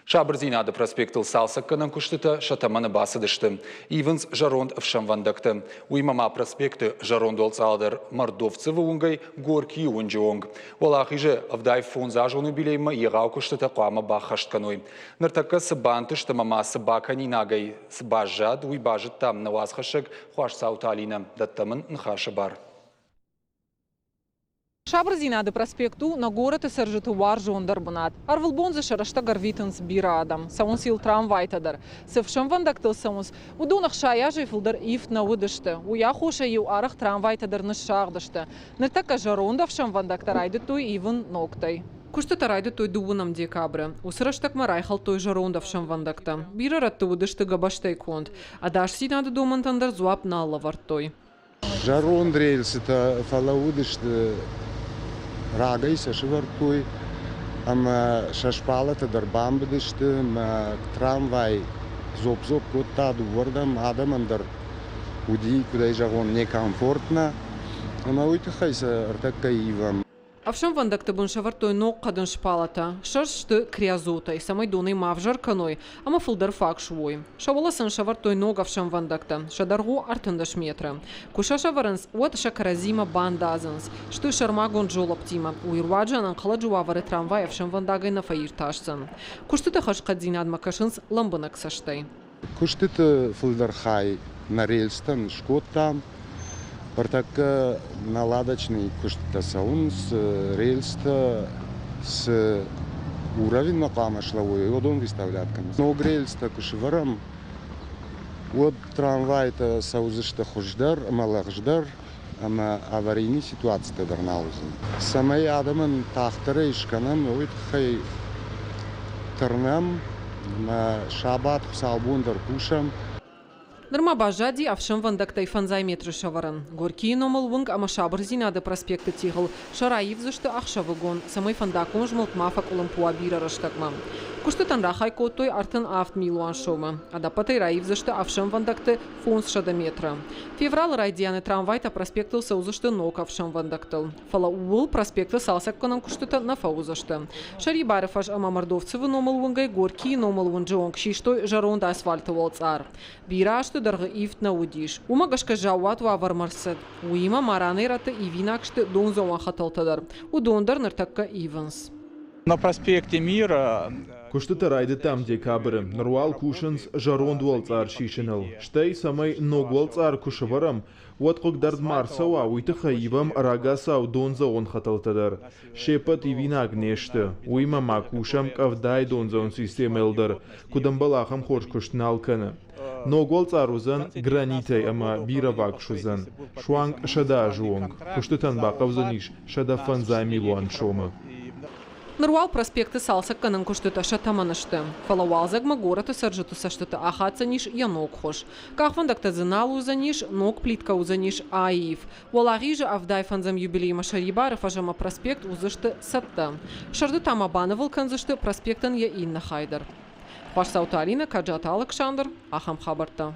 Шабыр Зинады проспектыл салсакканын күштіті шатаманы басыдышты. Ивенс жаронд вшамвандакты. Уймама проспекты жаронд олцалдыр мордовцевы унгай горки унжи онг. Олахи же авдай фунзажону билейма егау күштіті қуама бахаштканой. Ныртакка сыбанты штамама сыбакани нагай сыбажад уйбажыт там навазхашык хуаш сауталина. Даттамын нхашы бар. Шабыр Зинады проспекту на город и сержиту вар жондар бунат. Арвылбонзы шарашта гарвитынс бира адам. Саунс ил трамвайтадар. Севшым вандактыл саунс. Удунах шая жифылдар ифт на выдышты. Уя хуша ю арах трамвайтадар на шагдышты. Ныртака жаронда вшым вандактар айды той ивын ноктай. Кушты тарайды той дубунам декабры. Усыраштак марайхал той жаронда вшым вандакта. Бира ратты выдышты габаштай конт. Адаш Зинады думантандар зуап на аллавар той. Жаронд рельсы-то фалаудышты рагайся швартуй, шашпалата дарбамбдышты, трамвай зоп-зоп коттаду вордам, адамандар уди, куда жагон некомфортно, уйтахайся артакка ивам. Авшам вандакты бун шавартой ног кадын шпалата. Шаршты криазотай, самай доной мавжар каной, ама фылдар фак швой. Шаваласын шавартой ног авшам вандакта. Шадаргу артындаш метра. Куша шаваранс от шакаразима бандазанс. Шты шарма гонджол оптима. Уирваджанан каладжу авары трамвай авшам вандагай на фаир ташсан. Куштыты хашкадзин адмакашынс ламбынак саштай. Куштыты фылдар хай на рельстан, шкот там. Партака наладочный кушта саунс рельста с уровень макама шлавой, вот он выставляет камеру. Но рельста кушеварам, вот трамвай-то саузышта хуждар, малахждар, ама аварийный ситуация дарнаузен. Самай адамын тахтары ишканам, вот хай тарнам, шабат хсалбундар кушам. Нырма бажади авшым вандактай фанзай метры шаваран. Горки номал вунг ама Шабыр Зинады проспекты тигл. Шараив зашты ахша вагон. Самай фандакон жмылт мафак улампуа бира раштакма. Кушты танрахай коттой артын авт милуан шома. Адапатай раив зашты авшым вандакты фунс шада метра. Феврал райдианы трамвайта проспектыл саузашты нок авшым вандактыл. Фала уул проспекты салсакканан куштыта на фаузашты. Шарибарев аж ама мордовцевы номал вунгай горки номал вунджонг шиштой жаронда асфальты волцар. Бира дарга ифт на удиш. Умагашка жауат вавар марсет. Уима мараны раты и винакшты донзован хаталтадар. Удондар нартакка иванс. На проспекте Мира Куштыты райды там декабры. Нруал кушынс жаронд волцар шишинал. Штай самай ног волцар кушаварам. Уаткук дардмар сауа уйтыха ивам рагасау донзован хаталтадар. Шепат и винак нешты. Уима макушам кавдай донзован системелдар. Кудамбалахам хош куштналканы. Ногол царузан гранитай ама бира вакшузан. Шуанг шада жуонг. Куштытан бақавзаниш шада фанзай милуан шома. Нруал проспекты салсакканын куштыта шатаманышты. Фалауалзагма город и саржыту саштыта ахатсаниш янок хош. Кахвандакта зынал узаниш, ног плитка узаниш аив. Уалаги же авдай фанзам юбилейма Шарибаров ажама проспект узышты сатта. Шарды тамабаны вылканзышты проспектан я инна хайдар. Паш Сауталина, Каджат Александр, Ахам Хабарта.